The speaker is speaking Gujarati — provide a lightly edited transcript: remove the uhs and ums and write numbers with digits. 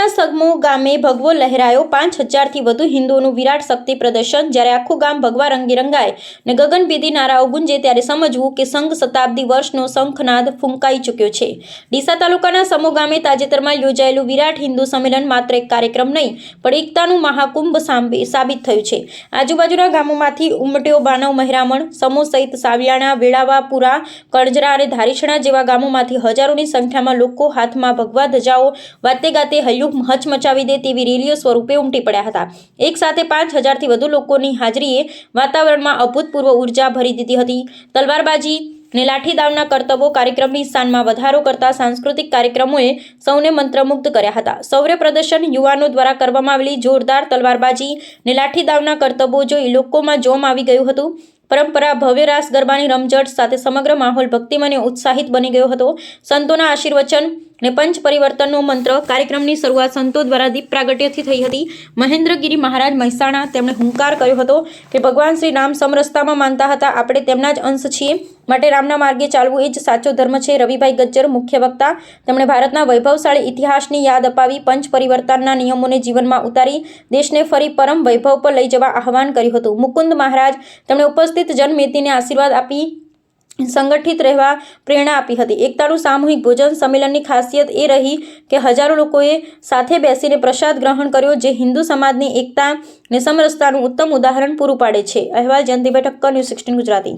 સુરતના સગમો ગામે ભગવો લહેરાયો 5000થી વધુ હિન્દુઓનું વિરાટ શક્તિ પ્રદર્શન। જ્યારે આખું ગામ ભગવા રંગે રંગાય ને ગગનભેદી નારાઓ ગુંજે ત્યારે સમજવું કે સંઘ શતાબ્દી વર્ષનો શંખનાદ ફૂંકાઈ ચૂક્યો છે। ડીસા તાલુકાના સમો ગામે તાજેતરમાં યોજાયેલું વિરાટ હિન્દુ સંમેલન માત્ર એક કાર્યક્રમ નહીં પણ એકતાનું મહાકુંભ સાબિત થયું છે। આજુબાજુના ગામોમાંથી ઉમટ્યો માનવ મહેરામણ। સમો સહિત સાવિયાણા, વેળાવાપુરા, કણજરા અને ધારીછણા જેવા ગામોમાંથી હજારોની સંખ્યામાં લોકો હાથમાં ભગવા ધજાઓ વાતે ગાતે હૈયું હચમચાવી દે તેવી રેલીઓ સ્વરૂપે ઉમટી પડ્યા હતા। એક સાથે 5000થી વધુ લોકોની હાજરીએ વાતાવરણમાં અભૂતપૂર્વ ઉર્જા ભરી દીધી હતી। તલવારબાજી ને લાઠીદાવના કરતબો કાર્યક્રમની શાનમાં વધારો કરતા સાંસ્કૃતિક કાર્યક્રમોએ સૌને મંત્રમુગ્ધ કર્યા હતા। શૌર્ય પ્રદર્શન યુવાનો દ્વારા કરવામાં આવેલી જોરદાર તલવારબાજી ને લાઠીદાવના કરતબો જોઈ લોકોમાં જોમ આવી ગયું હતું। પરંપરા ભવ્ય રાસ ગરબાની રમઝટ સાથે સમગ્ર માહોલ ભક્તિમય અને ઉત્સાહિત બની ગયો હતો। સંતોના આશીર્વચન ને પંચ પરિવર્તનનો મંત્ર કાર્યક્રમની શરૂઆત સંતો દ્વારા દીપ પ્રાગટ્યથી થઈ હતી। મહેન્દ્રગીરી મહારાજ મહેસાણા તેમણે હુંકાર કર્યો હતો કે ભગવાન શ્રી રામ સમરસતામાં માનતા હતા। આપણે તેમના જ અંશ છીએ માટે રામના માર્ગે ચાલવું એ જ સાચો ધર્મ છે। રવિભાઈ ગજ્જર મુખ્ય વક્તા તેમણે ભારતના વૈભવશાળી ઇતિહાસની યાદ અપાવી પંચ પરિવર્તનના નિયમોને જીવનમાં ઉતારી દેશને ફરી પરમ વૈભવ પર લઈ જવા આહવાન કર્યું હતું। મુકુંદ મહારાજ તેમણે ઉપસ્થિત જનમેદનીને આશીર્વાદ આપી સંગઠિત રહેવા પ્રેરણા આપી હતી। એકતાનું સામૂહિક ભોજન સંમેલનની ખાસિયત એ રહી કે હજારો લોકોએ સાથે બેસીને પ્રસાદ ગ્રહણ કર્યો જે હિન્દુ સમાજની એકતા અને સમરસતાનું ઉત્તમ ઉદાહરણ પૂરું પાડે છે। અહેવાલ જયંતિભાઈ ઠક્કર, ન્યૂઝ 16 ગુજરાતી।